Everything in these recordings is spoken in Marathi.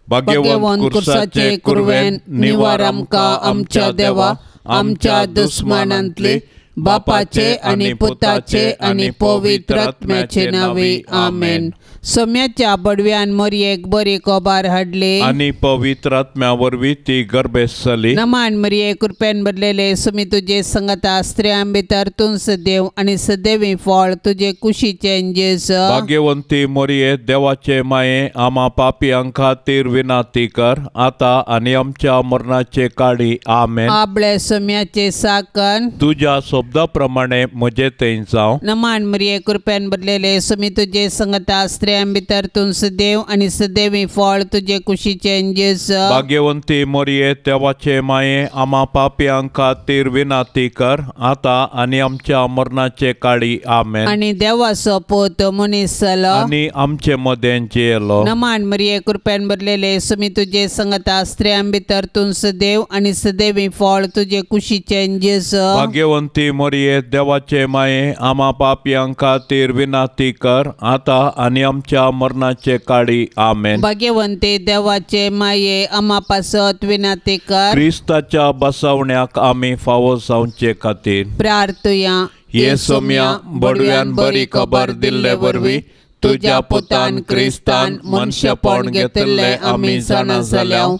भाग्यवंत कुर्साचे कुरवेन निवार आमकां आमच्या देवा, आमच्या दुस्मनांतली, बापाचे आणि पुताचे आणि पवित्र आत्म्याचे नावे आमेन. सोम्याच्या बडव्यान मरियेक बरी कोबार हाडली आणि पवित्र आत्म्या वरवीं ती गर्भेस जाली. नमान मरिये कृपेन भरलेले सुमी तुझे संगता स्त्रियां भितर तूं सदैव आणि सदैवी फळ तुझे कुशीचे जेजू. भाग्यवंती मरिये देवाचे माये, आम्हा पापियां खातीर विनाती कर, आता आणि आमच्या मरणाचे काळी आमेन. आपले सोम्याचे साकन तुझ्या शब्दाप्रमाणे म्हजे थंय जावं. नमान मरिये कृपेन भरलेले सुमी तुझे संगता स्त्रियां भितर तूं सदैव आणि सदैवी फळ तुझे कुशीचे जेजू. भाग्यवंती मरिये देवाचे माये, आम्हा पापियां खातीर विनाती कर, आता आणि आमच्या मरणाचे काळी आमेन. आणि देवाचो पूत मनीस जालो आणि आमचे मदें जियेलो. नमान मरिये कृपेन भरलेले सुमी तुझे संगता स्त्रियां भितर तूं सदैव आणि सदैवी फळ तुझे कुशीचे जेजू. भाग्यवंती मरिये देवाचे माये, आम्हा पापियां खातीर विनाती कर, आता आणि आमच्या मरणाचे काळी आमेन. भाग्यवंते देवाचे माये, आम्हा पासत विनाती कर. क्रिस्ताच्या बसवण्याक आमी फावो जावचे खातीर प्रार्थुया. ये सोम्या बडव्यान बरी खबर दिल्ले वरवीं तुझ्या पुतान क्रिस्तान मनशापण घेतिल्ले आमी जाणा जाल्याव,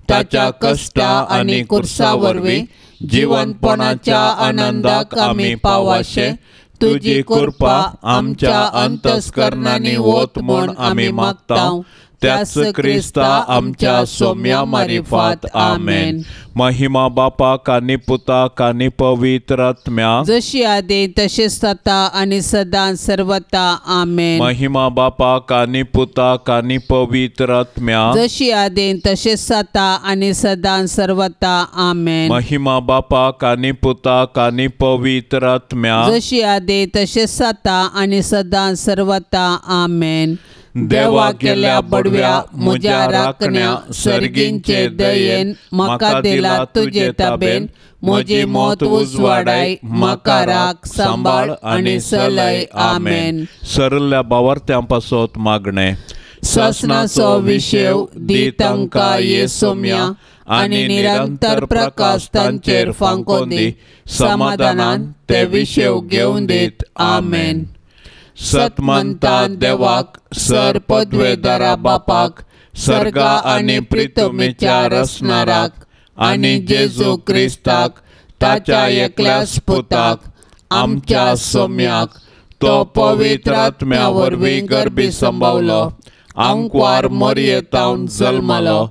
ताच्या कश्टा आनी कुर्सा वरवीं जिवंतपणाच्या आनंदाक आमी पावाशे, तुजी कृपा आमच्या अंतस्करणांनी वत म्हूण आमी मागतांव. त्याच क्रिस्ता आमच्या सोम्या मारिफात आमेन. महिमा बापाक आनी पुताक आनी पवित्र आत्म्या, जशी आदी तशीच जाता आणि सदां सर्वता आमेन. महिमा बापाक आनी पुताक आनी पवित्र आत्म्या, जशी आदी तशीच जाता आणि सदां सर्वता आमेन. महिमा बापाक आनी पुताक आनी पवित्र आत्म्या, जशी आदी तशीच जाता आणि सदां सर्वता आमेन. देवा केल्या बडव्या म्हज्या राखण्या सर्गींचे दयेन म्हाका दिला तुजे ताबेन, म्हजी मोत उजवाडाय, म्हाका राख सांबाळ आनी चलय आमेन. सरल्या बावर्त्यां पासत मागणे. ससनाचो विशेव दी तांकां ये सोम्या, आणि निरंतर प्रकाश तांचेर फांकोन दी, समाधानान ते विशेव घेवन दीत आमेन. सतमंता देवाक, सर पदवेदारा बापाक, सर्गा आनी प्रितुमेच्या रसनाराक, आनी जेजू क्रिस्ताक, ताच्या एकल्याच पुताक, आमच्या सोम्याक, तो पवित्र आत्म्या वरवीं गर्भी संभवलो, अंकवार मरियेतावन जल्मलो,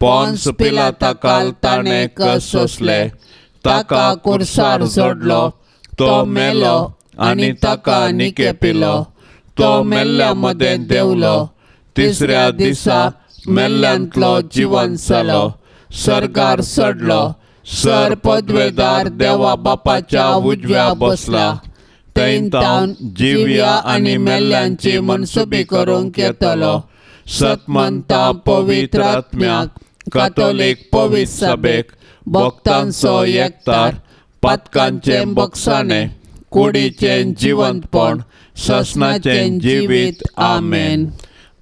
पोन्स पिलाताकाल ताणें कस सोंसले, ताका कुर्सार जोडलो, तो मेलो आनी ताका निके पिलो, तो मेल्ल्या मदें देवलो, तिसऱ्या दिसा मेल्ल्यांतलो जिवंत जालो, सर्गार चडलो, सर पदवेदार देवा बापाच्या उजव्या बसला, थंय तावन जिव्या आनी मेल्ल्यांची मनसुबी करूंक येतलो. सतमंता पवित्र आत्म्याक, कातोलीक पवित्र सभेक, भक्तांचो एकतार, पातकांचे बक्षाणे, कुडीचें जिवंतपण, ससनाचें जिवीत आमेन.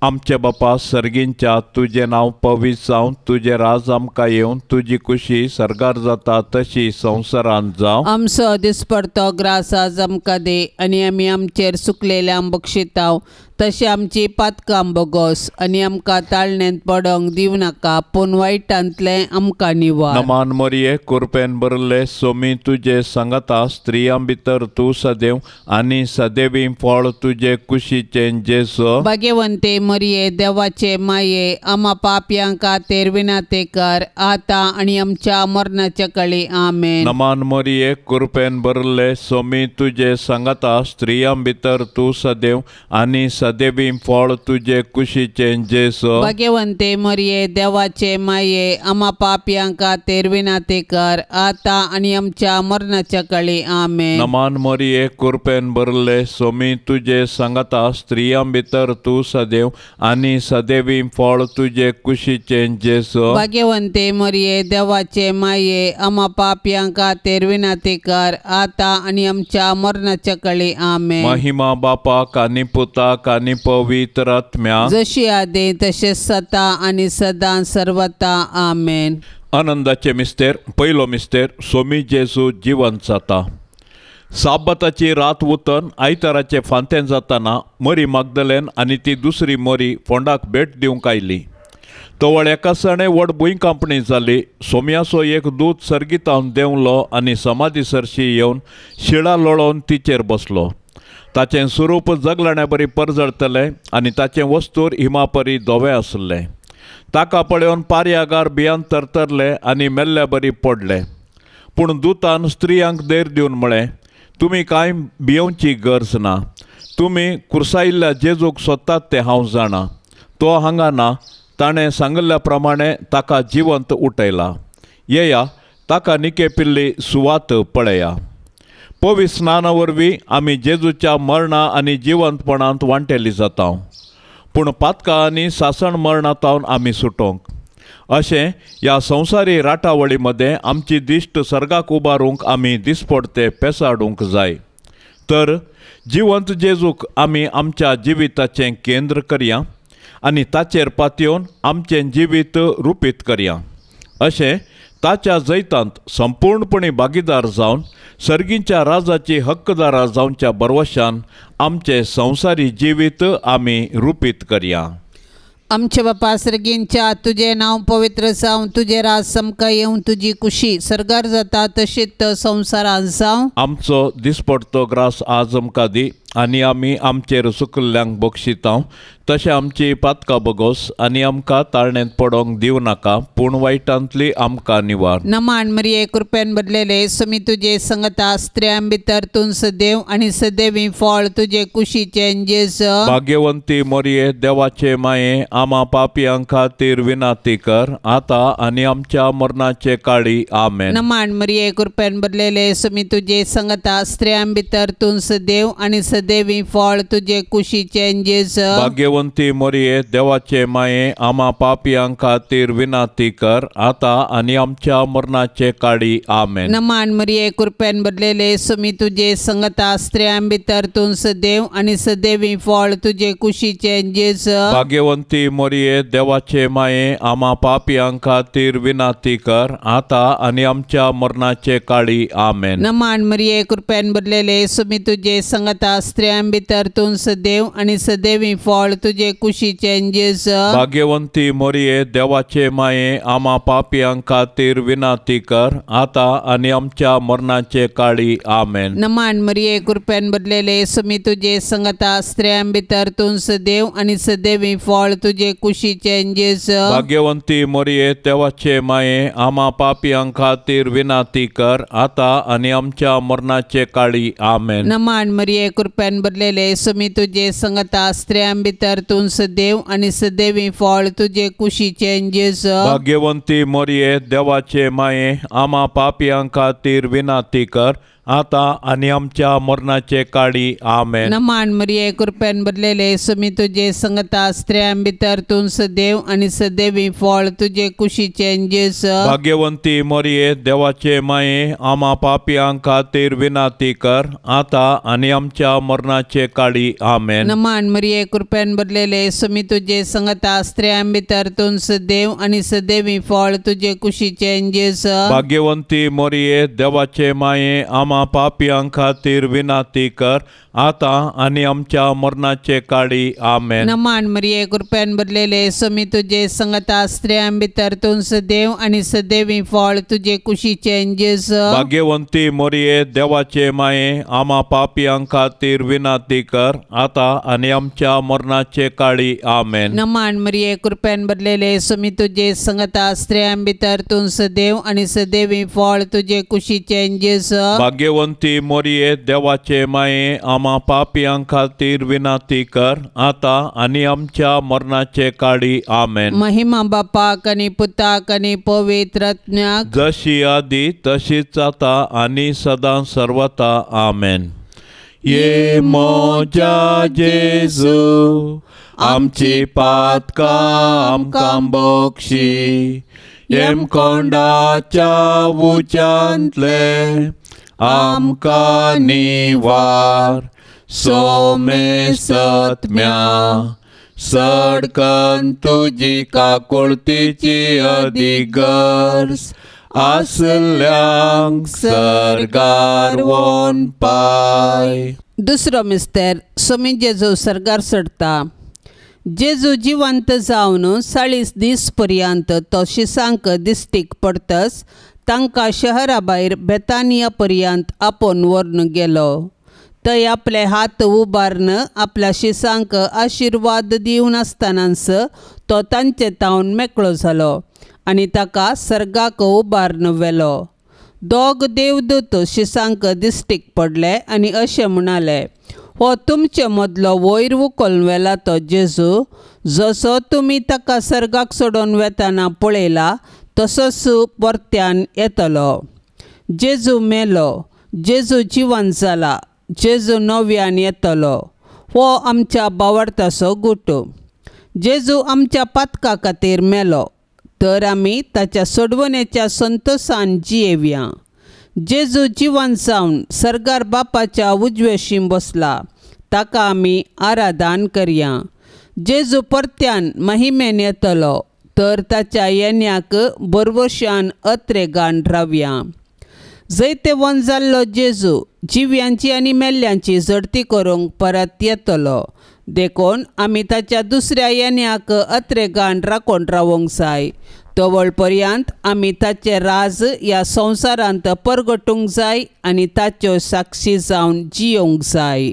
आमचे बापा सर्गींच्या, तुझे नांव पवित्र जावं, तुझे राज आमकां येवं, तुजी कुशी सर्गार जाता तशी संवसारांत जावं. आमचो दिसपडतो ग्रास आज आमकां दे, आनी आमी आमचेर सुकलेल्यांक बक्षितांव, तशी आमची पातकां बोगोस, आनी आमकां ताळणेंत पडोंक दिवं नाका, पूण वायटांतले आमकां निवार. नमान मरिये कृपेन भरले सोमी तुजे संगता स्त्रियां भितर तूं सदैव आनी सदैवी फळ तुजे कुशीचें जेजू. भाग्यवंते मरिये देवाचे माये, आम्हा पापयां खातीर विनाती कर, आता आणि आमच्या मरणाच्या काळी आमेन. नमान मरिये कृपेन भरले सोमी तुजे संगता स्त्रियां भितर तूं सदैव आनी सदैवी फळ तुजे कुशीचें जेजू. भाग्यवंते मरिये देवाचे माये, आम्हा पापयां खातीर विनाती कर, आता आणि आमच्या मरणाच्या काळी आमेन. नमान मरिये कृपेन भरले सोमी तुजे संगता स्त्रियां भितर तूं सदैव आनी सदैवी फळ तुजे कुशीचें जेजू. भाग्यवंते मरिये देवाचे माये, आम्हा पापयां खातीर विनाती कर, आता आणि आमच्या मरणाच्या काळी आमेन. महिमा बापाक आनी पुताक आनी पवित्र आत्म्या, जशी आदे तशें सता आनी सदां सर्वता आमेन. आनंदाचे मिस्तेर. पयलो मिस्तेर, सोमी जेजू जिवंत जाता. साबताची रात वतन आयताराचे फांतें जाताना मरी मागदलेन आनी ती दुसरी मरी फोंडाक भेट दिवंक आयली. तवळ एका सणे व्हड भुंयकांपणी जाली. सोम्याचो एक दूत सर्गितावन देंवलो आनी समाधी सरशी येवन शिळा लोळोवन तिचेर बसलो. ताचें स्वरूप जगलाण्या बरी परजळतलें आनी ताचें वस्तूर हिमा परी धोवें आसलें. ताका पळोवन पार्यागार भियान तरतरले आनी मेल्ल्या बरी पडले. पूण दुतान स्त्रियांक धैर्य दिवन म्हळें, तुमी कांय भियोवची गरज ना. तुमी कुर्सायिल्ल्या जेजूक सोदतात ते हांव जाणा. तो हांगा ना. ताणें सांगल्या प्रमाणे ताका जिवंत उठयला. येया, ताका निके पिल्ली सुवात पळया. पवित्र स्नाना वरवीं आमी जेजूच्या मरणा आनी जिवंतपणांत वांटेली जाता. पूण पातकां आनी सासण मरणांतावन आमी सुटोंक. अशें ह्या संवसारी राटावळी मदें आमची दिश्ट सर्गाक उबारूंक आमी दिसपडते पेसाडूंक जाय. तर जिवंत जेजूक आमी आमच्या जिविताचें केंद्र करया आनी ताचेर पातयेवन आमचें जिवीत रुपीत करया. अशें ताच्या जैतांत संपूर्णपणी भागीदार जावन सर्गीच्या राजाची हक्कदारां जावच्या बरवशान आमचें संवसारी जिवीत आमी रुपीत करया. आमचे बापा सर्गींच्या, तुझे नाव पवित्र जावं, तुझे राज समका येवं, तुझी कुशी सर्गार जाता तशीच संवसारांत जावं. आमचो दिसपडतो ग्रास आज आमकां दी आनी आमी आमचेर चुकल्ल्यांक बक्षितांव. तशें आमची पातकां बगोस आनी आमकां ताळणेंत पडोंक दिव नाका, पूण वायटांतली आमकां निवार. नमान मरिये कृपेन बदलेले समी तुजे संगता स्त्रियां भितर तूं सदैव आनी सदैवी फळ तुजे कुशीचें जेजू. भाग्यवंती मरिये, देवाचे माये, आमा पापयां खातीर विनाती कर, आतां आनी आमच्या मरणाचे काळी. आमेन. नमान मरिये कृपेन बदलेले समी तुजे संगता स्त्रियां भितर तूं सदैव आनी सदैवी फळ तुजे कुशीचें जेजू. भाग्यवंती मरिये, देवाचे माये, आमा पापयां खातीर विनाती कर, आतां आनी आमच्या मरणाचे काळी. आमेन. नमान मरिये कृपेन बदलेले समी तुजे संगता स्त्रियां भितर तूं सदैव आनी सदैवी फळ तुजे कुशीचें जेजू. भाग्यवंती मरिये, देवाचे माये, आमा पापयां खातीर विनाती कर, आतां आनी आमच्या मरणाचे काळी. आमेन. नमान मरिये कृपेन बदलेले समी तुजे संगता स्त्रियां भितर तूं सदैव आनी सदैवी फळ तुजे कुशीचें जेजू. भाग्यवंती मरिये, देवाचे माये, आमा पापयां खातीर विनाती कर, आतां आनी आमच्या मरणाचे काळी. आमेन. नमान मरिये कृपेन बदलेले समी तुजे संगता स्त्रियां भितर तूं सदैव आनी सदैवी फळ तुजे कुशीचें जेजू. भाग्यवंती मरिये, देवाचे माये, आमा पापयां खातीर विनाती कर, आतां आनी आमच्या मरणाचे काळी. आमेन. नमान मरिये कृपेन बदलेले समी तुजे संगता स्त्रियां भितर तूं सदैव आनी सदैवी फळ तुजे कुशीचें जेजू. भाग्यवंती मरिये, देवाचे माये, आमा पापयां खातीर विनाती कर, आतां आनी आमच्या मरणाचे काळी. आमेन. नमान मरिये कृपेन बदलेले समी तुजे संगता स्त्रियां भितर तूं सदैव आनी सदैवी फळ तुजे कुशीचें जेजू. भाग्यवंती मरिये, देवाचे माये, आमा पापयां खातीर विनाती कर, आतां आनी आमच्या मरणाचे काळी. आमेन. नमान मरिये कृपेन बदलेले समी तुजे संगता स्त्रियां भितर तूं सदैव आनी सदैवी फळ तुजे कुशीचें जेजू. भाग्यवंती मरिये, देवाचे माये, आमा पापयां खातीर विनाती कर, आतां आनी आमच्या मरणाचे काळी. आमेन. नमान मरिये कृपेन बदलेले समी तुजे संगता स्त्रियां भितर तूं सदैव आनी सदैवी फळ तुजे कुशीचें जेजू. भाग्यवंती मरिये, देवाचे माये, आमा पापयां खातीर विनाती कर, आतां आनी आमच्या मरणाचे काळी. आमेन. नमान मरिये कृपेन बदलेले समी तुजे संगता स्त्रियां भितर तूं सदैव आनी सदैवी फळ तुजे कुशीचें जेजू. भाग्यवंती मरिये, देवाचे माये, आमा पापयां खातीर विनाती कर, आतां आनी आमच्या मरणाचे काळी. आमेन. महिमा बापाक आनी पुताक आनी पवित्र आत्म्याक, जशी आदी तशीच आता आनी सदां सर्वता. आमेन. ये मोजा जेजू, आमची पातकां आमकां बक्षी, येम कोंडाच्या उच्यांतले आमकां निवार, सोमे सत्म्या सडकन तुजी काकुळतीची अधिगर्स आसल्यांक सर्गार वोन पाय. दुसरो मिस्तेर सोमी जेजू सर्गार चडटा. जेजू जिवंत जावन 40 दीस पर्यंत तो शिसांक दिश्टीक पडतस तांकां शहरा भायर बेतानिया पर्यंत आपोवन व्हरून गेलो. थंय आपले हात उबारन आपल्या शिसांक आशिर्वाद दिवन आसतनाच तो तांचे तावन मेकळो जालो आनी ताका सर्गाक उबारन व्हेलो. दोग देवदूत शिसांक दिश्टीक पडले आनी अशें म्हणाले, हो तुमचे मदलो वयर उखलून व्हेला तो जेजू, जसो तुमी ताका सर्गाक सोडून वेतना पळयला तसोच परत्यान येतलो. जेजू मेलो, जेजू जिवंत जाला, जेजू नव्यान येतलो. हो आमच्या बावरताचो गुटू. जेजू आमच्या पातका खातीर मेलो तर आमी ताच्या सोडवणेच्या संतोशान जियेवया. जेजू जिवंत जावन सर्गार बापाच्या उजवेशी बसला, ताका आमी आराधन करया. जेजू परत्यान महिमेन येतलो तर ताच्या येण्याक बरवशान अत्रेगान रावया. जैते वन जाल्लो जेजू जिव्यांची आनी मेल्ल्यांची झडती करूंक परत येतलो. देखून आमी ताच्या दुसऱ्या येण्याक अत्रेगान राखून रावूंक जाय. तवळ पर्यंत आमी ताचे राज ह्या संवसारांत परगटूंक जाय आनी ताच्यो साक्षी जावन जियोंक जाय.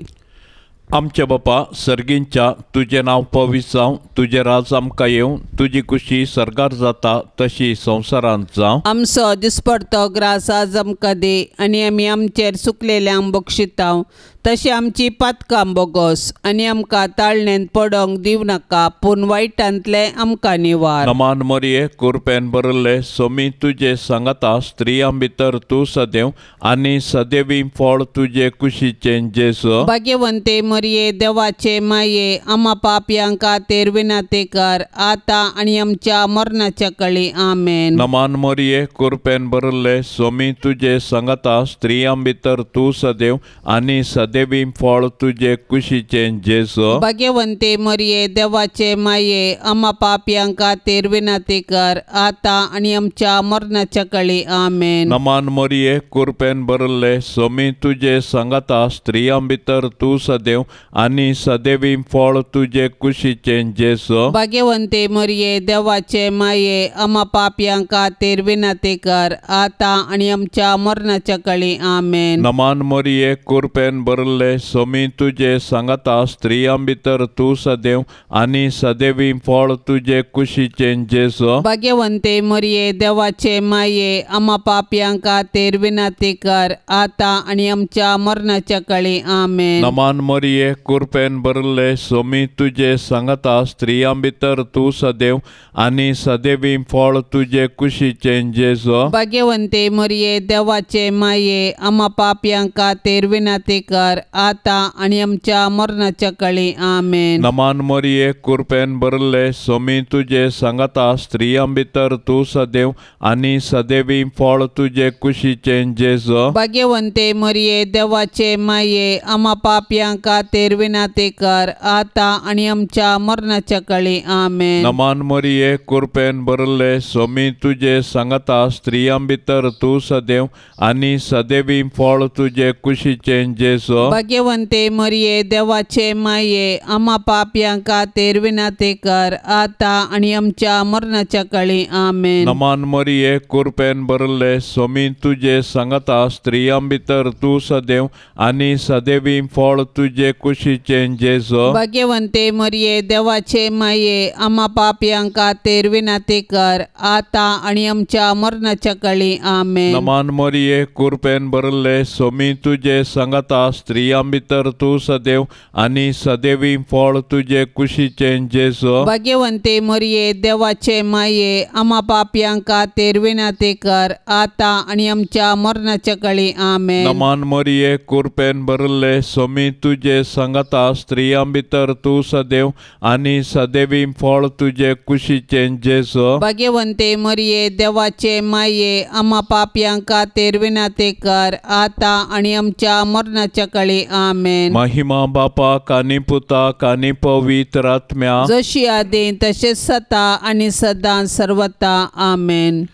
आमचे बापा सर्गींच्या तुजें नांव पवित्र जावं, तुजें राज आमकां येवं, तुजी कुशी सर्गार जाता तशी संवसारांत जावं. आमचो दिसपडतो ग्रास आज आमकां दे आनी आमी आमचेर चुकलेल्यांक बक्षितांव तशी आमची पातकां बोगोस आनी आमकां ताळणेंत पडोंक दिव नाका, पूण वायटांतले आमकां निवार. नमान मरिये कुरपेन बरले सोमी तुजे सांगाता स्त्रियां भितर तूं सदैव आनी सदैवी फळ तुजे कुशीचें जेजू. भाग्यवंते मरिये देवाचे माये आम्हा पापयांक खातीर विनंती कर, आतां आनी आमच्या मरणाच्या कळी. आमेन. नमान मरिये कुरपेन बरले सोमी तुजे सांगाता स्त्रियां भितर तूं सदैव आनी सदैवी फळ तुजे कुशीचें जेजू. भाग्यवंते मरिये देवाचे माये आम्हा पापयांक खातीर विनंती कर, आतां आनी आमच्या मरणाच्या कळी. आमेन. नमान मरिये कुरपेन बरले सोमी तुजे सांगाता स्त्रियां भितर तूं सदैव आनी सदैवी फळ तुजे कुशीचें जेजू. भाग्यवंते मरिये देवाचे माये आम्हा पापयांक खातीर विनंती कर, आतां आनी आमच्या मरणाच्या कळी. आमेन. नमान मरिये कुरपेन बरले सोमी तुजे सांगाता स्त्रियां भितर तूं सदैव आनी सदैवी फळ तुजे कुशीचें जेजू. भाग्यवंते मरिये देवाचे माये आम्हा पापयांक खातीर विनंती कर, आतां आनी आमच्या मरणाच्या कळी. आमेन. नमान मरिये कुरपेन बरले सोमी तुजे सांगाता स्त्रियां भितर तूं सदैव आनी सदैवी फळ तुजे कुशीचें जेजू. भाग्यवंते मरिये देवाचे माये आम्हा पापयांक खातीर विनंती कर, आतां आनी आमच्या मरणाच्या कळी. आमेन. नमान मरिये कुरपेन बरले सोमी तुजे सांगाता स्त्रियां भितर तूं सदैव आनी सदैवी फळ तुजे कुशीचें जेजू. भाग्यवंते मरिये देवाचे माये आम्हा पापयांक खातीर विनंती कर, आतां आनी आमच्या मरणाच्या कळी. आमेन. नमान मरिये कुरपेन बरले सोमी तुजे सांगाता स्त्रियां भितर तूं सदैव आनी सदैवी फळ तुजे कुशीचें जेजू. भाग्यवंते मरिये देवाचे माये आम्हा पापयांक खातीर विनंती कर, आतां आनी आमच्या मरणाच्या कळी. आमेन. नमान मरिये कुरपेन बरले सोमी तुजे सांगाता स्त्रियां भितर तूं सदैव आनी सदैवी फळ तुजे कुशीचें जेजू. भाग्यवंते मरिये देवाचे माये आम्हा पापयांक खातीर विनंती कर, आतां आनी आमच्या मरणाच्या कळी. आमेन. नमान मरिये कुरपेन बरले सोमी तुजे सांगाता स्त्रियां भितर तूं सदैव आनी सदैवी फळ तुजे कुशीचें जेजू. भाग्यवंते मरिये देवाचे माये आम्हा पापयांक खातीर विनंती कर, आतां आनी आमच्या मरणाच्या कळी. आमेन. नमान मरिये कुरपेन बरले सोमी तुजे सांगाता स्त्रियां भितर तूं सदैव आनी सदैवी फळ तुजे कुशीचें जेजू. भाग्यवंते मरिये देवाचे माये आम्हा पापयांक खातीर विनंती कर, आतां आनी आमच्या मरणाच्या कळी. सदांकाळी आमेन. महिमा बापाक आनी पुताक आनी पवित्र आत्म्या जशी आदी तशेंच सता आनी सदां सर्वता आमेन.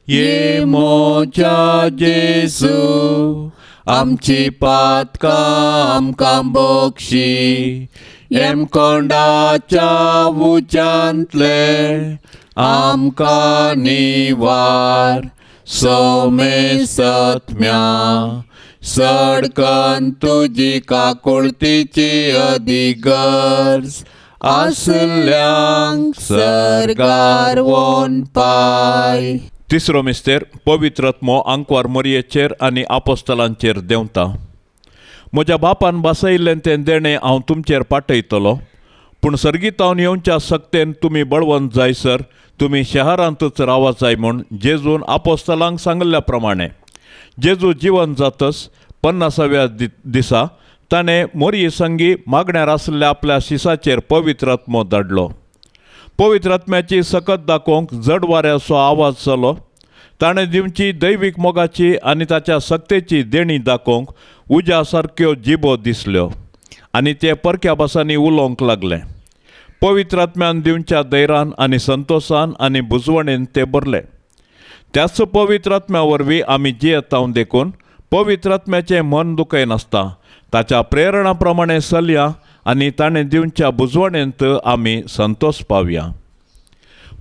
ये मोच्या जेजू आमची पातकां आमकां बक्षी. एम कोंडाच्या उज्यांतले आमकां निवार. सोमे सत्म्या सडकन तुजी काकुळतीची अधिगर्ज. आसल्यांक सर्गार वोन पाय. तिसरो मिस्तेर पवित्र आत्मो आंकवार मरयेचेर आनी आपोस्तलांचेर देंवता. म्हज्या बापान बसयिल्लें तें देणें हांव तुमचेर पाठयतलो. पूण सर्गीतावन येवच्या सक्तेन तुमी बळवंत जायसर तुमी शहरांतच रावा जाय म्हूण जेजून आपोस्तलांक सांगल्या प्रमाणे. जेजू जिवन जातच 50व्या दिसा ताणें मोरये संगी मागण्यार आसलेल्या आपल्या शिसाचेर पवित्र आत्मो धाडलो. पवित्र आत्म्याची सकत दाखोवंक जड वाऱ्याचो आवाज जालो. ताणें दिवची दैवीक मोगाची आनी ताच्या सक्तेची देणी दाखोवंक उज्या सारक्यो जिबो दिसल्यो आनी ते परक्या भासांनी उलोवंक लागले. पवित्र आत्म्यान दिवच्या धैर्यान आनी संतोशान आनी बुजवणेन ते भरले. त्याच पवित्र आत्म्या वरवीं आमी जियेतांव देखून पवित्र आत्म्याचें मन दुखयनासता ताच्या प्रेरणा प्रमाणे चलया आनी ताणें दिवच्या बुजवणेंत आमी संतोश पावया.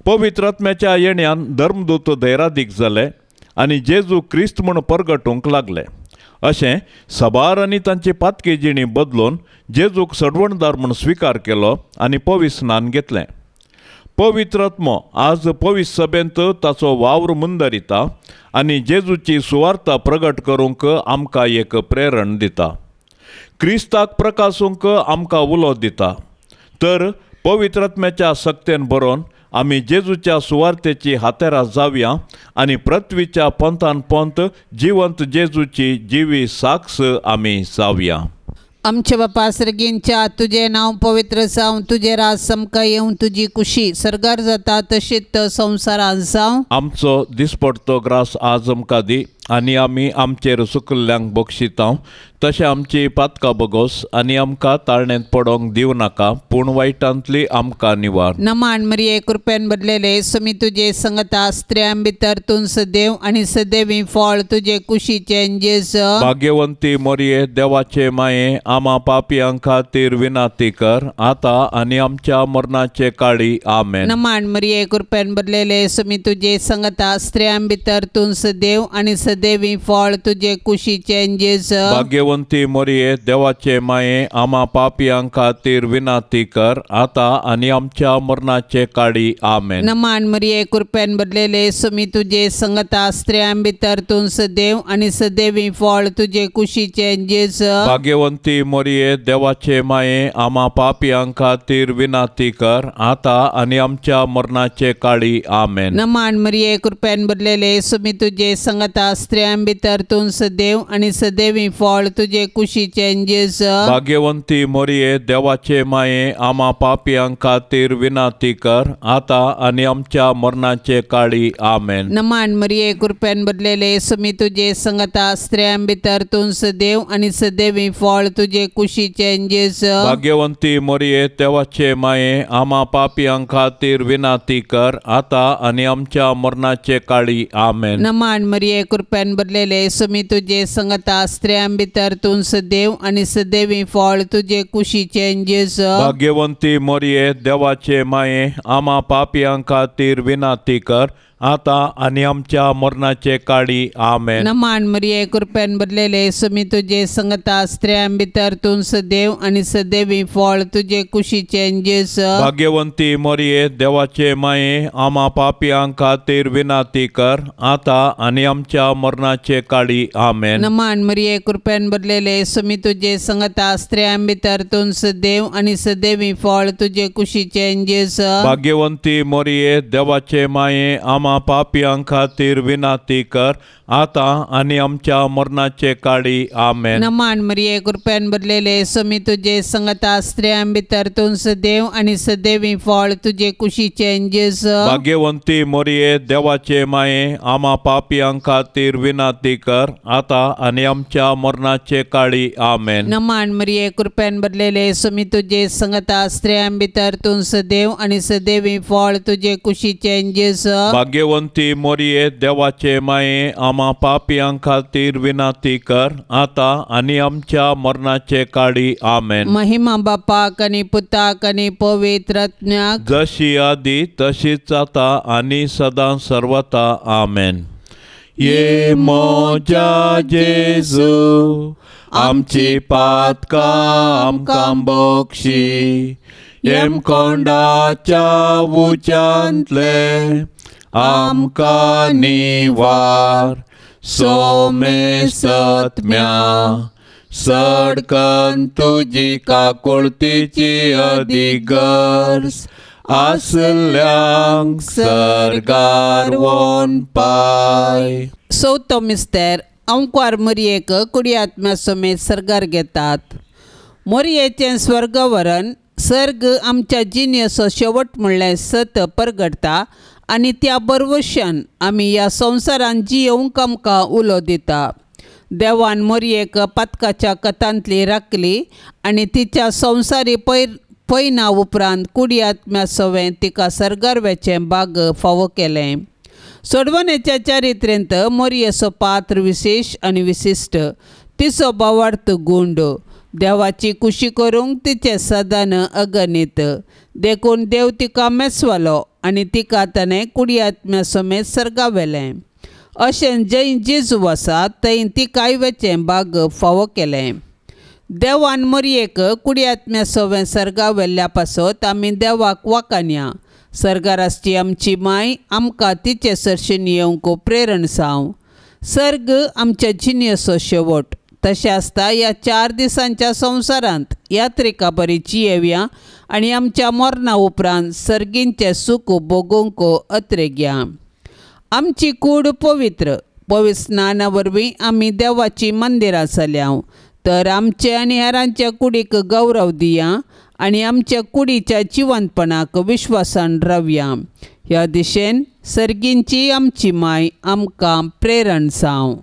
पवित्र आत्म्याच्या येण्यान धर्मदूत धैर्यादीक जाले आनी जेजू क्रिस्त म्हूण परगटूंक लागले. अशें सबार आनी तांची पातकी जिणी बदलून जेजूक सडवणदार म्हूण स्विकार केलो आनी पवित्र स्नान घेतलें. पवित्र आत्मो आज पवित्र सभेंत ताचो वावर मुंदरिता आनी जेजूची सुवार्ता प्रगट करूंक आमकां एक प्रेरण दिता. क्रिस्ताक प्रकाशूंक आमकां उलो दिता. तर पवित्र आत्म्याच्या सक्तेन बरोवन आमी जेजूच्या सुवार्तेची हातेरां जावया आनी पृथ्वीच्या पंथान पंथ जिवंत जेजूची जिवी साक्ष आमी जावया. आमचे बापा सर्गींच्या तुझे नाव पवित्र जावं. तुझे राज समका येवं. तुझी कुशी सर्गार जाता तशीच संवसारांत जावं. आमचो दिसपडतो ग्रास आज आमकां दी आनी आमी आमचेर चुकल्ल्यांक बक्षितांव. तशें आमची पातकां बगोस आनी आमकां ताळणेंत पडोवंक दिव नाका पूण वायटांतली आमकां निवार. नमान मरिये कृपेन बदलेले सुमी तुजे संगता स्त्रियां भितर तूं सदैव आनी सदैवी फळ तुजे कुशीचे जेज. भाग्यवंती मरिये देवाचे माये आमा पापियां खातीर विनाती कर आतां आनी आमच्या मरणाचे काळी आमेन. नमान मरिये कृपेन बदलेले सुमी तुजे संगता स्त्रियां भितर तूं सदैव आनी सदैवी फळ तुजे कुशीचे जेज. भाग्यवंती मरिये देवाचे माये आमा पापियां खातीर विनाती कर आतां आनी आमच्या मरणाचे काळी आमेन. नमान मरिये कृपेन बदलेले सुमी तुजे संगता स्त्रियां भितर तूं सदैव आनी सदैवी फळ तुजे कुशीचे जेज. भाग्यवंती मरिये देवाचे माये आमा पापियां खातीर विनाती कर आतां आनी आमच्या मरणाचे काळी आमेन. नमान मरिये कृपेन बदलेले सुमी तुजे संगता स्त्रियां भितर तूं सदैव आनी सदैवी फळ तुजे कुशीचे जेज. भाग्यवंती मरिये देवाचे माये आमा पापियां खातीर विनाती कर आतां आनी आमच्या मरणाचे काळी आमेन. नमान मरिये कृपेन बदलेले सुमी तुजे संगता स्त्रियां भितर तूं सदैव आनी सदैवी फळ तुजे कुशीचे जेज. भाग्यवंती मरिये देवाचे माये आमा पापियां खातीर विनाती कर आतां आनी आमच्या मरणाचे काळी आमेन. नमान मरिये कृपेन बदलेले सुमी तुजे संगता स्त्रियां भितर तूं सदैव आनी सदैवी फळ तुजे कुशीचे जेज. भाग्यवंती मरिये देवाचे माये आमा पापियां खातीर विनाती कर आतां आनी आमच्या मरणाचे काळी आमेन. नमान मरिये कृपेन बदलेले सुमी तुजे संगता स्त्रियां भितर तूं सदैव आनी सदैवी फळ तुजे कुशीचे जेज. भाग्यवंती मरिये देवाचे माये आमा पापियां खातीर विनाती कर आतां आनी आमच्या मरणाचे काळी आमेन. नमान मरिये कृपेन बदलेले सुमी तुजे संगता स्त्रियां भितर तूं सदैव आनी सदैवी फळ तुजे कुशीचे जेज. भाग्यवंती मरिये देवाचे माये आमा पापियां खातीर विनाती कर आतां आनी आमच्या मरणाचे काळी आमेन. नमान मरिये कृपेन बदलेले सुमी तुजे संगता स्त्रियां भितर तूं सदैव आनी सदैवी फळ तुजे कुशीचे जेज. भाग्यवंती मरिये देवाचे माये आमा पापियां खातीर खातीर विनाती कर, आता आनी आमच्या मरणाचे काळी आमेन. नमान मरिये कृपेन भरलेले सुमी तुझे संगता स्त्रियां भितर तूं सदैव आणि सदैवी फळ तुझे कुशीचे जेजू. भाग्यवंती मोरये देवाचे माये, आम्हा पापियां खातीर विनाती कर, आता आनी आमच्या मरणाचे काळी आमेन. महिमा बापाक आणि पुताक आणि पवित्र आत्म्याक, जशी आदी तशीच आता आनी सदां सर्वता आमेन. ये मोजा जेजू आमची पातकां आमकां बक्षी, येम कोंडाच्या उच्यांतले आमकां निवार. सोमे सत्म्या सडकन तुजी काकुळतीची अधिगर्स, आसल्यांक सरगार वोन पाय. चवथो मिस्तेर अंकुर मरियेक कुडी आत्म्या समेत सर्गार घेतात. मोरयेचें स्वर्गवरण सर्ग आमच्या जिणेचो शेवट म्हणल्यार सत परगडता आनी त्या बरवशान आमी ह्या संवसारान जियोंक आमकां उलो दिता. देवान मोरयेक पातकाच्या कथांतली राखली आनी तिच्या संवसारी पैना उपरांत कुडी आत्म्या सवें तिका सर्गार वेचें भाग फावो केलें. सोडवणेच्या चारित्रेंत मोरयेचो पात्र विशेष आनी विशिश्ट, तिचो भावार्थ गूंड, देवाची कुशी करूंक तिचे सदान अगणित. देखून देव तिका मेसवालो आनी तिका ताणें कुडी आत्म्या समेत सर्गा व्हेलें. अशें जंय जेजू आसा थंय तिकाय वेचें भाग फावो केलें. देवान मोरयेक कुडी आत्म्या सवें सर्गा व्हेल्ल्या पासत आमी देवाक वाखाणया. सर्गार आसची आमची माय आमकां तिचे सरशीन येवंक प्रेरण जावं. सर्ग आमच्या जिणेचो शेवट. तशें आसता ह्या 4 दिसांच्या संवसारांत यात्रिका बरी जियेवया आनी आमच्या मरणा उपरांत सर्गींचें सूख भोगूंक अत्रेग्या. आमची कूड पवित्र स्नाना वरवीं आमी देवाची मंदिरां जाल्यां. तर आमचे आनी हेरांच्या कुडीक गौरव दिया आनी आमच्या कुडीच्या जिवंतपणाक विश्वासान रावया. ह्या दिशेन सर्गींची आमची माय आमकां प्रेरण जावं.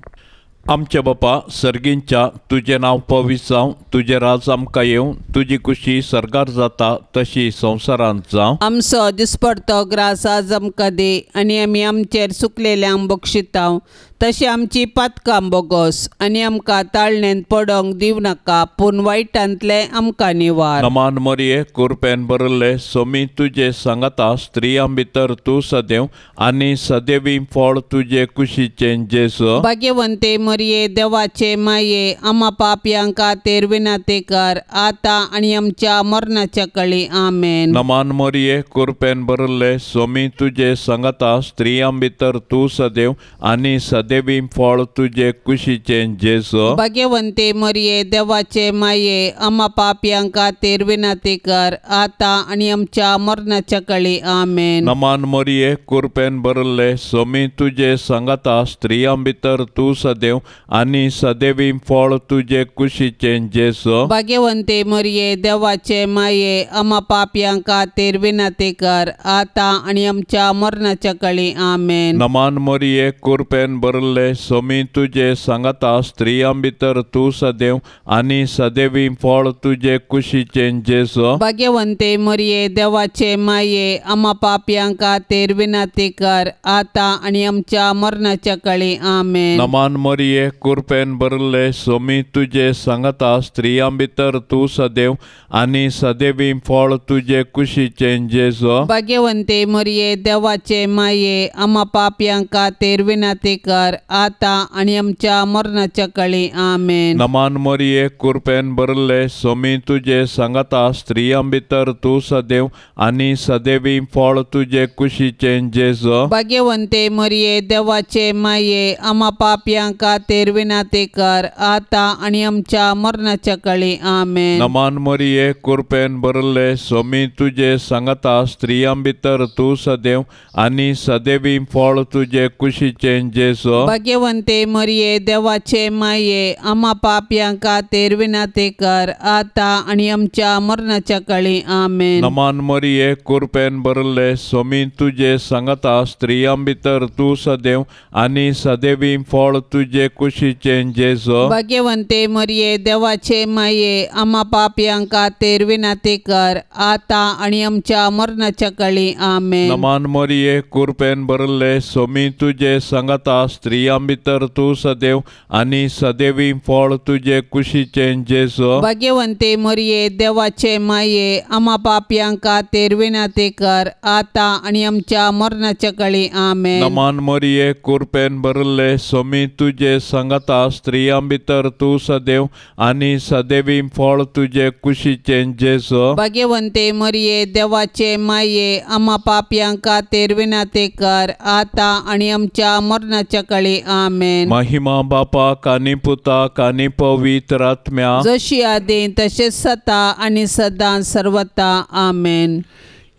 आमचे बापा सर्गींच्या, तुजें नांव पवित्र जावं, तुजें राज आमकां येवं, तुजी कुशी सर्गार जाता तशी संवसारांत जावं. आमचो दिसपडतो ग्रास आज आमकां दे आनी आमी आमचेर चुकलेल्यांक बक्षितांव. तशें आमची पातकां बोगोस आनी आमकां ताळणेंत पडोंक दिव नाका, पूण वायटांतले आमकां निवार. नमान मरिये कृपेन भरले सोमी तुजे सांगाता स्त्रियां भितर तूं सदैव आनी सदैवी फळ तुजे कुशीचें जेजू. भाग्यवंते मरिये देवाचे माये, आम्हा पापयांक खातीर विनाती कर, आता आनी आमच्या मरणाच्या काळी आमेन. नमान मरिये कृपेन भरले सोमी तुजे सांगाता स्त्रियां भितर तूं सदैव आनी सदैवी फळ तुजे कुशीचें जेजू. भाग्यवंते मरिये देवाचे माये, आम्हा पापयांक खातीर विनाती कर, आता आनी आमच्या मरणाच्या काळी आमेन. नमान मरिये कृपेन भरले सोमी तुजे सांगाता स्त्रियां भितर तूं सदैव आनी सदैवी फळ तुजे कुशीचें जेजू. भाग्यवंते मरिये देवाचे माये, आम्हा पापयांक खातीर विनाती कर, आता आनी आमच्या मरणाच्या काळी आमेन. नमान मरिये कृपेन भरले सोमी तुजे सांगाता स्त्रियां भितर तूं सदैव आनी सदैवी फळ तुजे कुशीचें जेजू. भाग्यवंते मरिये देवाचे माये, आम्हा पापयांक खातीर विनाती कर, आता आनी आमच्या मरणाच्या काळी आमेन. नमान मरिये कृपेन भरले सोमी तुजे सांगाता स्त्रियां भितर तूं सदैव आनी सदैवी फळ तुजे कुशीचें जेजू. भाग्यवंते मरिये देवाचे माये, आम्हा पापयांक खातीर विनाती कर, आता आनी आमच्या मरणाच्या काळी आमेन. नमान मरिये कृपेन भरले सोमी तुजे सांगाता स्त्रियां भितर तूं सदैव आनी सदैवी फळ तुजे कुशीचें जेजू. भाग्यवंते मरिये देवाचे माये, आम्हा पापयांक खातीर खातीर विनंती कर, आता आणि आमच्या मरणाच्या काळी आमेन. नमान मरिये कृपेन भरले स्वामी तुझे सांगता स्त्रियां भितर तू सदैव आणि सदैवी फळ तुझे कुशीचे जेसो. भाग्यवंते मरिये देवाचे माये, आम्हा पाप्यां खातीर विनंती कर, आता आणि आमच्या मरणाच्या काळी आमेन. नमान मरिये कृपेन भरले स्वामी तुझे सांगता स्त्रियां भितर तू सदैव आणि सदैवी फळ तुझे कुशीचे जेसो. भाग्यवंते मरिये देवाचे माये, आम्हा पाप्यां खातीर विनंती कर, आता आणि आमच्या मरणाच्या काळी आमेन. नमान मरिये कृपेन भरले स्वामी तुझे सांगता स्त्रियां भितर तू सदैव आणि सदैवी फळ तुझे कुशीचे जेसो. भाग्यवंते मरिये देवाचे माये, आम्हा पाप्यां खातीर विनंती कर, आता आणि आमच्या मरणाच्या काळी आमेन. नमान मरिये कृपेन भरले स्वामी तुझे सांगता स्त्रियां भितर तू सदैव आणि सदैवी फळ तुझे कुशीचे जेसो. भाग्यवंते मरिये देवाचे माये, आम्हा पाप्यां खातीर विनंती कर, आता आणि आमच्या मरणाच्या काळी आमेन. महिमा बापाक आणि पुताक आणि पवित्र आत्म्या, जशी आदी तसेच सता आणि सदा सर्वता आमेन.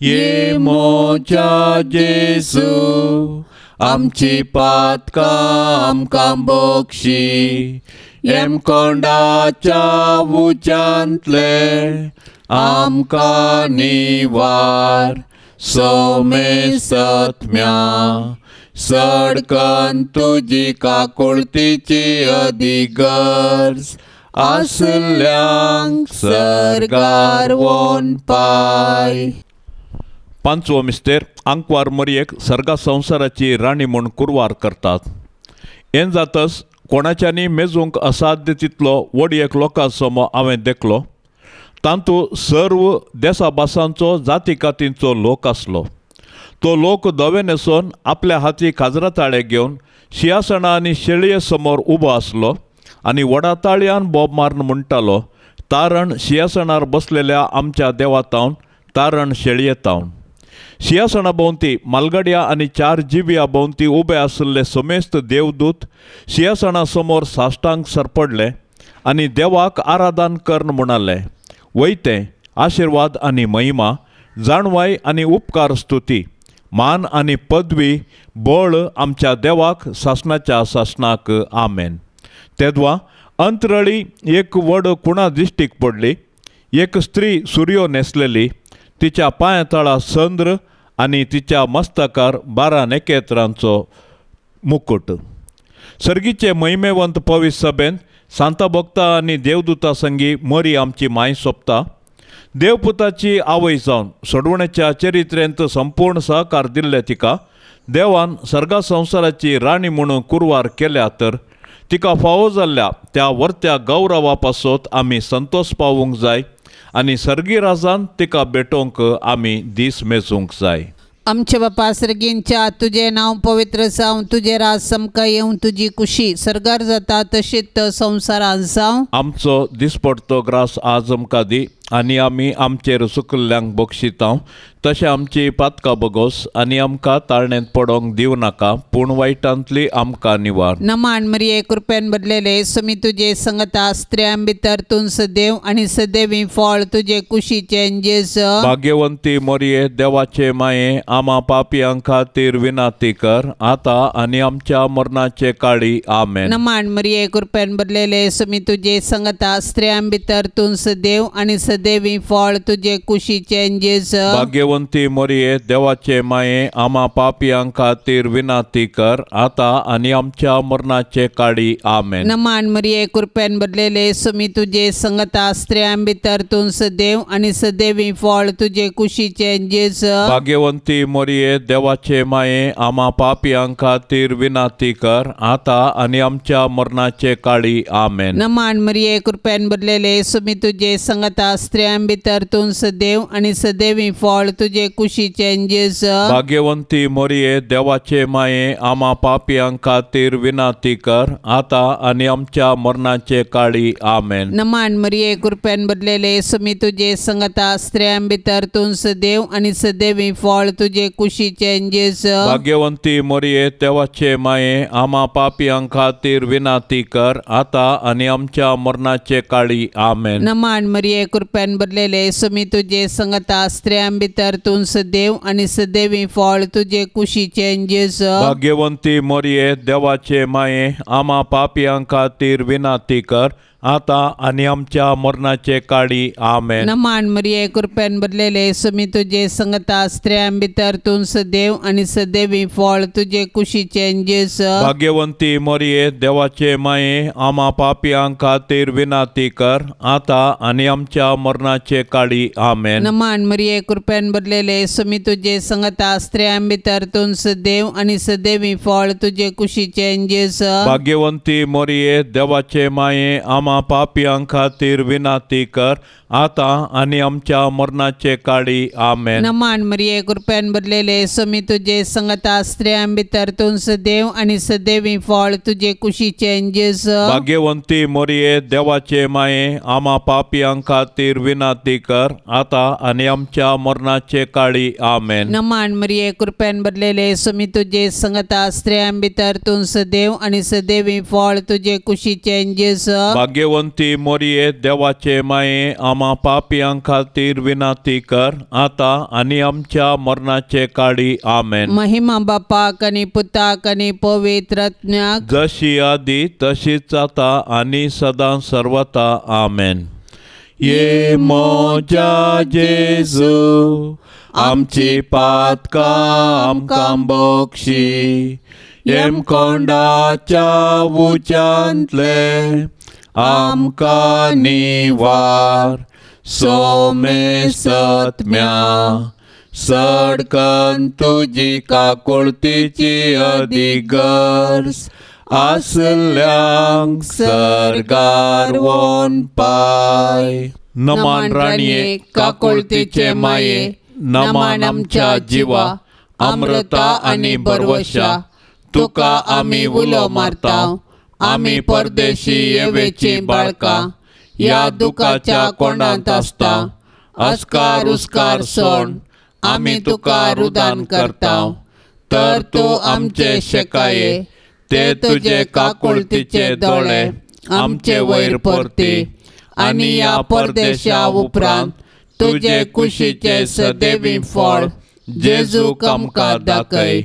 ये मोच्या जेसू आमची पातकां आमकां बक्षी, एम कोंडाच्या उंचांतले आमकां निवार. सोमे सत्म्या सडकन तुजी काकुळतीची अधिगर्ज, आसल्यांक सरगार वोन पाय. पांचवो मिस्तेर आंकवार मरयेक सर्गा संवसाराची राणी म्हूण कुरवार करतात. हें जातच कोणाच्यानी मेजूंक असाध्य तितलो वडयेक लोकां समोर हांवें देखलो. तांतूं सर्व देसाभासांचो जातीकातींचो लोक आसलो. तो लोक धवे न्हेसोन आपल्या हाती काजराताळे घेवन सिंहासना आनी शेळये समोर उबो आसलो आनी व्हडा ताळयान बोब मारून म्हणटालो, तारण सिंहासनार बसलेल्या आमच्या देवातावन, तारण शेळयेतावन. सिंहासना भोंवती मालगाड्या आनी 4 जिव्या भोंवती उबे आशिल्ले समेस्त देवदूत सिंहासना समोर साश्टांग सरपडले आनी देवाक आराधन करन म्हणले, वैते आशिर्वाद आनी महिमा, जाणवाय आनी उपकार स्तुती, मान आनी पदवी, बळ आमच्या देवाक सासणाच्या सासणाक आमेन. तेदवा अंतरळी एक व्हड कुणा दिश्टीक पडली. एक स्त्री सुर्यो न्हेसलेली, तिच्या पांया तळा संद्र आनी तिच्या मस्तकार 12 नखेत्रांचो मुकुट. सर्गीचे महिमेवंत पवित्र सभेंत सांता भक्तां आनी देवदूतां संगी मरी आमची माय सोंपता. देवपुताची आवय जावन सोडवण्याच्या चरित्रेंत संपूर्ण सहकार दिल्ले तिका देवान सर्गा संवसाराची राणी म्हणून कुरवार केल्या, तर तिका फावो जाल्ल्या त्या वर्त्या गौरवा पासत आमी संतोष पावूंक जाय आनी सर्गी राजान तिका भेटोवंक आमी दीस मेजूंक जाय. आमचे बापा सर्गींच्या, तुझे नाव पवित्र जावं, तुझे राज समका येवं, तुझी कुशी सरगार जाता तशीच संवसारांत जावं. आमचो दिसपडतो ग्रास आज आमकां दी आनी आमी आमचेर चुकल्ल्यांक बक्षितांव, तशें आमची पातकां बगोस आनी आमकां ताळणेंत पडोंक दिवं नाका, पूण वायटांतली आमकां निवार. नमान मरिये कृपेन भरलेले समी तुझे संगता स्त्रियां भितर तूं सदैव आनी सदैवी फळ तुझे कुशीचे जेसो. भाग्यवंती मरिये देवाचे माये, आम्हा पापियां खातीर विनंती कर, आता आनी आमच्या मरणाचे काळी आमेन. नमान मरिये कृपेन भरलेले समी तुझे संगता स्त्रियां भितर तूं सदैव आनी सदैवी फळ तुझे कुशीचे जेसो. भाग्यवंती मरिये देवाचे माये, आम्हा पापियां खातीर विनंती कर, आता आनी आमच्या मरणाचे काळी आमेन. नमान मरिये कृपेन भरलेले समी तुझे संगता स्त्रियां भितर तूं सदैव आनी सदैवी फळ तुझे कुशीचे जेसो. भाग्यवंती मरिये देवाचे माये, आम्हा पापियां खातीर विनंती कर, आता आनी आमच्या मरणाचे काळी आमेन. नमान मरिये कृपेन भरलेले समी तुझे संगता स्त्रियां भितर तूं सदैव आणि सदैवी फळ तुझे कुशीचें जेजू. भाग्यवंती मोरये देवाचे माये आम्हा पापियां खातीर विनाती कर आता आणि आमच्या मरणाचे काळी आमेन. नमान मरिये कृपेन भरलेले सुमी तुझे संगता स्त्रियां भितर तूं सदैव आणि सदैवी फळ तुझे कुशीचें जेजू. भाग्यवंती मोरये देवाचे माये आम्हा पापियां खातीर विनाती कर आता आणि आमच्या मरणाचे काळी आमेन. नमान मरिये कृपेन भरलेले सुमी तुझे संगता स्त्रियां भितर तूं सदैव आणि सदैवी फळ तुझे कुशीचें जेजू. भाग्यवंती मोरये देवाचे माये आम्हा पापियां खातीर विनाती कर आता आणि आमच्या मरणाचे काळी आमेन. नमान मरिये कृपेन भरलेले सुमी तुझे संगता स्त्रियां भितर तूं सदैव आणि सदैवी फळ तुझे कुशीचें जेजू. भाग्यवंती मोरये देवाचे माये आम्हा पापियां खातीर विनाती कर आता आणि आमच्या मरणाचे काळी आमेन. नमान मरिये कृपेन भरलेले सुमी तुझे संगता स्त्रियां भितर तूं सदैव आणि सदैवी फळ तुझे कुशीचें जेजू. भाग्यवंती मोरये देवाचे माये आम्हा पापियां खातीर विनाती कर आता आणि आमच्या मरणाचे काळी आमेन. नमान मरिये कृपेन भरलेले सुमी तुझे संगता स्त्रियां भितर तूं सदैव आणि सदैवी फळ तुझे कुशीचें जेजू. भाग्यवंती मोरये देवाचे माये आम्हा पापियां खातीर विनाती कर आता आणि आमच्या मरणाचे काळी आमेन. नमान मरिये कृपेन भरलेले सुमी तुझे संगता स्त्रियां भितर तूं सदैव आणि सदैवी फळ तुझे कुशीचें जेजू. भाग्यवंती मोरये देवाचे माये आम्हा पापियां खातीर विनाती कर आता आणि आमच्या मरणाचे काळी आमेन. महिमा बापाक आणि पुताक आणि पवित्र आत्म्याक जशी आदी तशीच आता आणि सदां सर्वता आमेन. ये मोजा जेजू आमची पातकां आमकां बोगशी येम कोंडाच्या उच्यांतले आमकां निवार सोमे सत्म्या सडकन तुजी काकुळतीची अधिगर्स आसल्यांक सरगार वोन पाय. नमान राणये काकुळतीचे माये नमान आमच्या जिवा अमृता आणि बरवशा तुका आमी उलो मारताव. आमी परदेशी येवेची बाळकां या दुखाच्या कोंडांत आसता. अस्कार उस्कार सोड आमी तुका रुदान करताव. तर तूं आमचे शेकाये ते तुजे काकुळतीचे दोळे आमचे वयर परती आणि या परदेशा उपरांत तुजे कुशीचे सदैवी फळ जेजूक आमकां दाखय.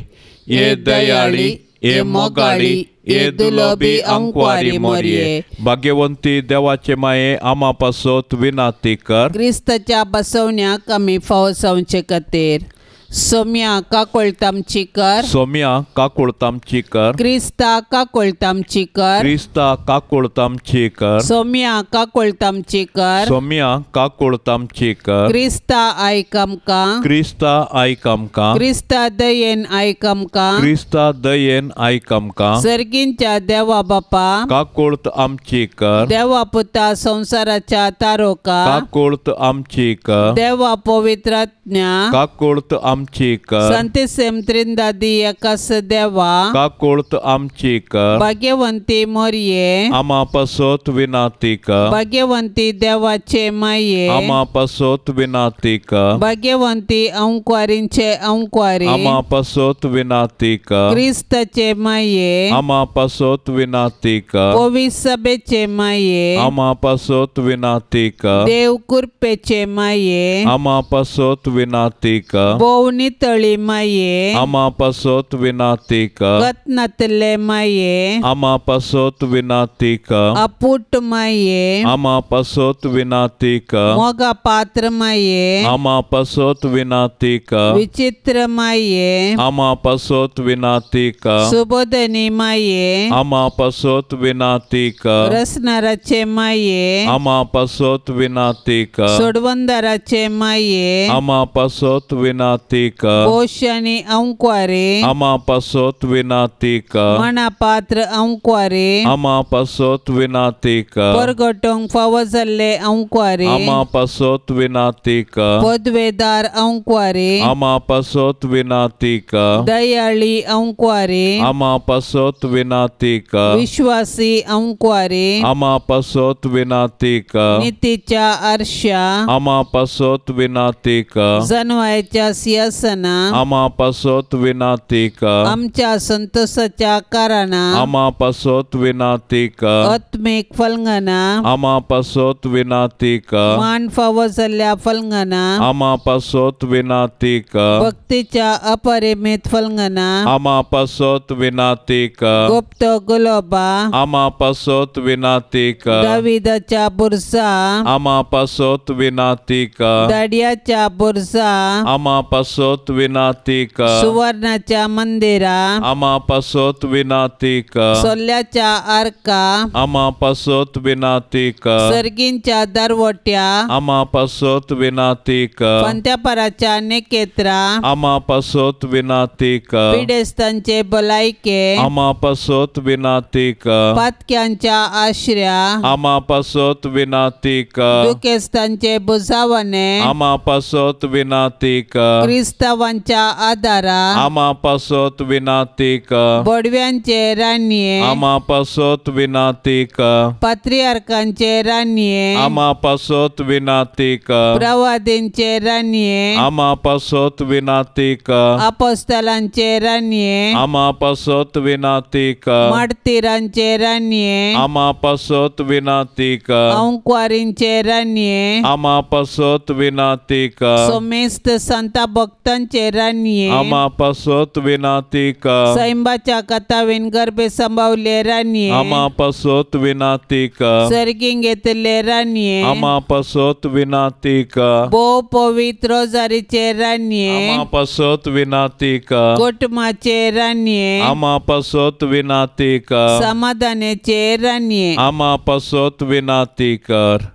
ये दयाळी ये मोगाळी ये दुलोबी अंकवारी मोरये. भाग्यवंती देवाचे माये आम्हा पासोत विनाती कर. क्रिस्ताच्या बसवण्याक आमी फावो जावचे खातीर सोम्या काकुळतामची कर. सोम्या काकुळतामची कर. क्रिस्ता काकुळतामची कर. क्रिस्ता काकुळतामची कर. सोम्या काकुळतामची कर. सोम्या काकुळतामची कर. क्रिस्ता आयक आमकां. क्रिस्ता आयक आमकां. क्रिस्ता दयेन आयक आमकां. क्रिस्ता दयेन आयक आमकां. सर्गींच्या देवा बापा काकुळत आमची कर. देवा पुता संसाराच्या तारोका काकुळत आमची कर. देवा पवित्र आत्म्या काकुळत आमची कर. संतिसेम त्रिंदादी एकास देवा काकुळत आमची कर. भाग्यवंती मोरये आम्हा पासोत विनाती कर. भाग्यवंती देवाचे माये आम्हा पासोत विनाती कर. भाग्यवंती अंकवारींचे अंकवारी आम्हा पासोत विनाती कर. क्रिस्ताचे माये आम्हा पासोत विनाती कर. पवित्र सभेचे माये आम्हा पासोत विनाती कर. देव कृपेचे माये आम्हा पासोत विनाती कर. बोवनी तळी माये आम्हा पासोत विनाती कर. कतनातले माये आम्हा पासोत विनाती कर. अपुट माये आम्हा पासोत विनाती कर. मोगा पात्र माये आम्हा पासोत विनाती कर. विचित्र माये आम्हा पासोत विनाती कर. सुबोधनी माये आम्हा पासोत विनाती कर. रसनाराचे माये आम्हा पासोत विनाती कर. सोडवंदाराचे माये आम्हा पासोत विनाती विनातीक बोशानी अंक्वारे अमा पसोत विनातीक मनापात्र अंक्वारे अमा पसोत विनातीक परगटोंग फावजल्ले अंक्वारे अमा पसोत विनातीक पदवेदार अंक्वारे अमा पसोत विनातीक दयाळी अंक्वारे अमा पसोत विनातीक विश्वासी अंक्वारे अमा पसोत विनातीक नीतीच्या आरशा अमा पसोत विनातीक जनवायच्या सिंहासना अमा पसोत विनातीक आमच्या संतोषाच्या कारणा अमा पसोत विनातीक आत्मिक फलंगना अमा पसोत विनातीक मान फावजल्ल्या फलंगना अमा पसोत विनातीक भक्तीच्या अपरिमित फलंगना अमा पसोत विनातीक गुप्त गुलाबा अमा पसोत विनातीक दाविदाच्या बुरसा अमा पसोत विनातीक दाडियाच्या बुरसा अमा पसोत विनातीक सुवर्णाच्या मंदिरा अमा पसोत विनातीक सोल्याच्या आर्का अमा पसोत विनातीक सर्गींच्या दरवट्या अमा पसोत विनातीक पंत्यापराच्या नेकेत्रा अमा पसोत विनातीक पिडेस्तांचे भलायके अमा पसोत विनातीक पातक्यांच्या आश्रया अमा पसोत विनातीक दुखेस्तांचे बुजावणे अमा पसोत विनातीक क्रिस्तावांच्या आदारा अमा पसोत विनातीक बडव्यांचे रान्ये अमा पसोत विनातीक पात्रियार्कांचे रान्ये अमा पसोत विनातीक प्रवादींचे रान्ये अमा पसोत विनातीक अपोस्तलांचे रान्ये अमा पसोत विनातीक मार्तिरांचे रान्ये अमा पसोत विनातीक अंक्वारींचे रान्ये अमा पसोत विनातीक सोमेस्त संता भक्तांचे रान्ये अमा पसोत विनातीक सैंबाच्या कथावेन गर्भे संभावले रान्ये अमा पसोत विनातीक सर्गीं घेतले रान्ये अमा पसोत विनातीक भो पवित्र रोजारीचे रान्ये अमा पसोत विनातीक कुटुंबाचे रान्ये अमा पसोत विनातीक समाधानाचे रान्ये अमा पसोत विनातीकर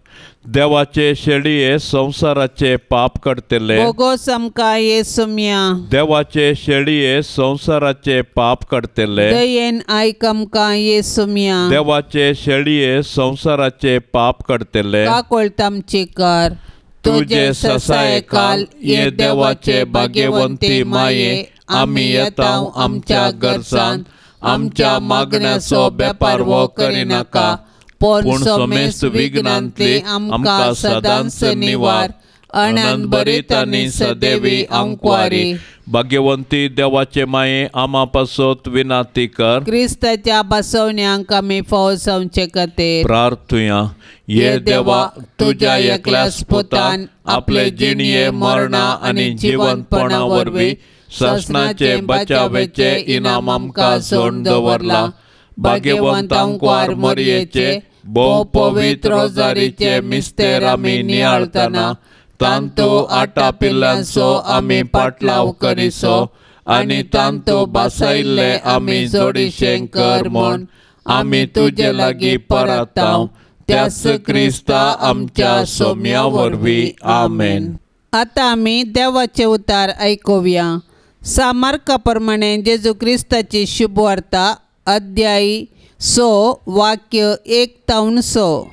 देवाचे शेळये संसाराचे पाप करतले भोगो समका येसुम्या देवाचे शेळये संसाराचे पाप करतले दयेन आयकमका येसुम्या देवाचे शेळये संसाराचे पाप करतले काकोळतामची कर तुझे ससाय काल ये देवाचे भाग्यवंती माये आम्ही येताव आमच्या गरजान आमच्या मागण्याचो बेपार वो करिनाका पूण सोमेस्त विघ्नांतली आमकां सदांच निवार अनंत बरीत आनी सदैवी अंक्वारी भाग्यवंती देवाचे माये आमा पसोत विनाती कर क्रिस्ताच्या बसवण्यांक आमी फावो जावचे खातीर प्रार्थुया ये देवा तुझ्या एकल्याच पुतान आपले जिणये मरणा आनी जिवंतपणा वरवीं ससनाचे बचावेचे इनाम आमकां सोडून दवरला भाग्यवंत अंक्वार मरयेचे भोव पवित्र रोजारीचे मिस्तेर आमी नियाळतना तांतो आटा पिल्लांचो आमी पाटलाव करिसो आनी तांतो बासायल्ले आमी जोडिशें कर म्हूण आमी तुजे लागीं परताव त्याच क्रिस्ता आमच्या सोम्या वरवीं आमेन। आतां आमी देवाचे उतार आयकुया। सामार्का प्रमाणे जेजू क्रिस्ताची शुभ वार्ता अध्याय 6 वाक्य 1-6।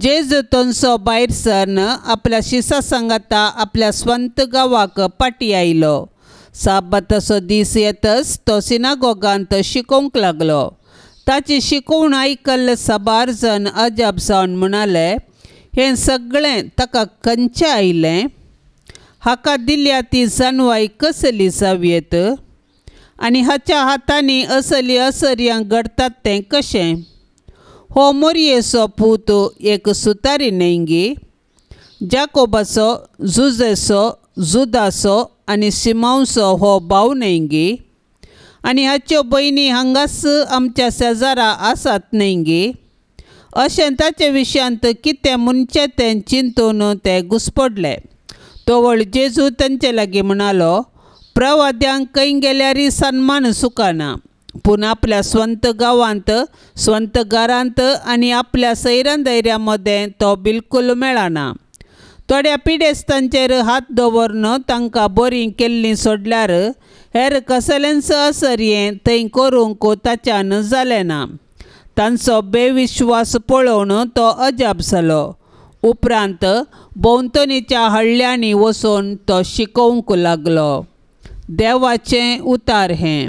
जेजू थंयसो भायर सरन आपल्या शिसा सांगाता आपल्या स्वंत गांवाक पाटी आयलो। साबाताचो दीस येतच तो सिनागोगांत शिकोवंक लागलो। ताची शिकवण आयकल्ले साबार जण अजाप जावन म्हणाले, हें सगळें ताका खंयचें आयलें? हाका दिल्या ती जानवाय कसली जावयेत आनी हाच्या हातांनी असली असर्यां घडटात तें कशें? हो मोरयेचो पूत एक सुतारी न्हय? जाकोबाचो, जुजेचो, जुदाचो आनी सिमोनचो हो भाव न्हय? आनी हाच्यो भयणी हांगाच आमच्या शेजारा आसात न्हय? अशें ताचे विशयांत कितें म्हणचें तें चिंतून ते घुस्पडले। तोवळ जेजू तांचे लागीं म्हणालो, प्रवाद्यांक खंय गेल्यारय सन्मान सुखाना, पूण आपल्या स्वंत गांवांत, स्वंत घरांत आनी आपल्या सैरां दैऱ्यां मदें तो बिलकूल मेळना। थोड्या पिडेस्तांचेर हात दवरन तांकां बरी केल्लीं सोडल्यार हेर कसलेंच असर्यें थंय करूंक ताच्यान जालें ना. तांचो बेविश्वास पळोवन तो अजाप जालो. उपरांत भोंवतणीच्या हळ्यांनी वचून तो शिकोवंक लागलो. देवाचें उतार हें.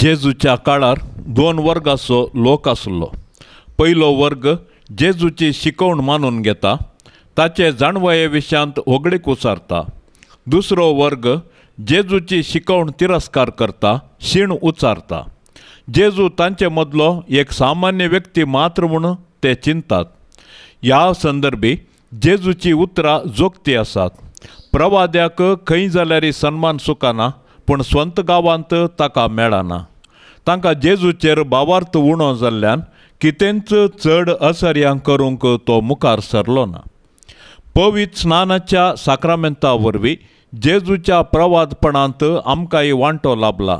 जेजूच्या काळार 2 वर्गाचो लोक आसलो. पयलो वर्ग जेजूची शिकवण मानून घेता, ताचे जाणवये विशयांत होगडीक उचारता. दुसरो वर्ग जेजूची शिकवण तिरस्कार करता, शीण उचारता. जेजू तांचे मदलो एक सामान्य व्यक्ती मात्र म्हूण ते चिंतात. ह्या संदर्भी जेजूची उतरां जोगती आसात. प्रवाद्याक खंय जाल्यार सन्मान सुकाना, पूण स्वंत गांवांत ताका मेळना. तांकां जेजूचेर भावार्थ उणो जाल्ल्यान कितेंच चड असर्यां करूंक तो मुखार सरलो ना. पवित्र स्नानाच्या साक्रामेंता वरवीं जेजूच्या प्रवादपणांत आमकांय वांटो लाभला.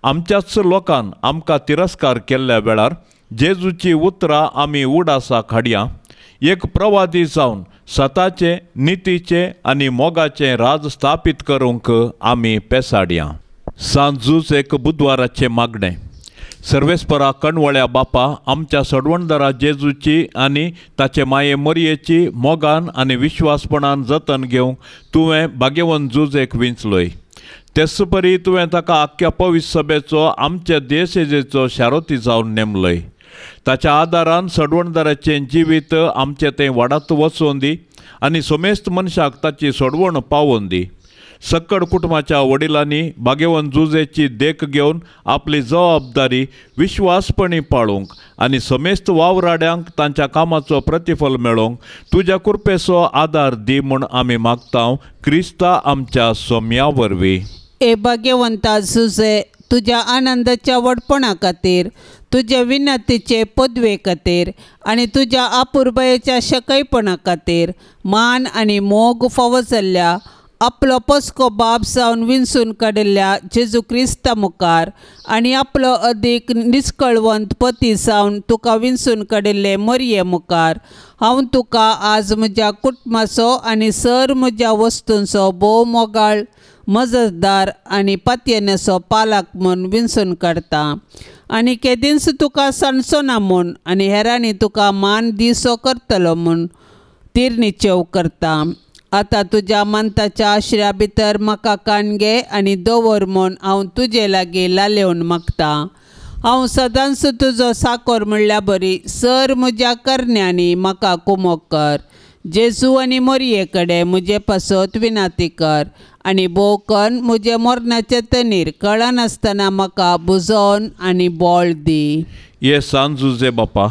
आमच्याच लोकान आमकां तिरस्कार केल्ल्या वेळार जेजूची उतरां आमी उडासाक हाडया. एक प्रवादी जावन सताचे, नितीचे आनी मोगाचें राज स्थापीत करूंक आमी पेसाडया. सांजूच एक बुधवाराचें मागणें. सर्वेस्परा कणवळ्या बापा, आमच्या सडवणदारा जेजूची आनी ताचे माये मरयेची मोगान आनी विश्वासपणान जतन घेवंक तुवें भाग्यवंत जुजेक विंचलोय. तेच परी तुवें ताका आख्ख्या पवित्र सभेचो आमच्या देशेजेचो शारोती जावन नेमलोय. ताच्या आदारान सडवणदाराचें जिवीत आमचें तें वाडत वचोवन दी आनी सोमेस्त मनशाक ताची सोडवण पावोवन दी. सक्कड कुटुंबाच्या वडिलांनी भाग्यवंत जुजेची देख घेवन आपली जबाबदारी विश्वासपणी पाळूंक आनी समेस्त वावराड्यांक तांच्या कामाचो प्रतिफल मेळोवंक तुज्या कृपेचो आदार दी म्हूण आमी मागतांव, क्रिस्ता आमच्या सोम्या वरवीं. ए भाग्यवंता जुजे, तुज्या आनंदाच्या वडपणा खातीर, तुज्या विनंतीचे पदवे खातीर आनी तुज्या आपुरबायेच्या शकयपणा खातीर मान आनी मोग फावो जाल्ल्या आपलो पस्को बाप जावन विंचून काडिल्ल्या जेजू क्रिस्ता मुखार आनी आपलो अदीक निश्कळवंत पती जावन तुका विंचून काडिल्ले मरये मुखार हांव तुका आज म्हज्या कुटुंबाचो आनी सर म्हज्या वस्तूंचो भोव मोगाळ मजतदार आनी पातयेनेचो पालक म्हूण विंचून काडटा. आनी केदींच तुका सांडचो ना म्हूण आनी हेरांनी तुका मान दिसो करतलो म्हूण तीर निचेव करता. आतां तुज्या मंताच्या आश्र्या भितर म्हाका काणगे आनी दवर म्हूण हांव तुजे लागीं लालेवन मागतां. हांव सदांच तुजो साकोर म्हणल्या बरी सर म्हज्या करण्यांनी म्हाका कुमोग कर. जेजू आनी मरये कडेन म्हजे पासत विनाती कर आनी भोवकन म्हजे मरणाचे तनीर कळनासतना म्हाका बुजोवन आनी बोळ दी. ये सांजुजे बापा,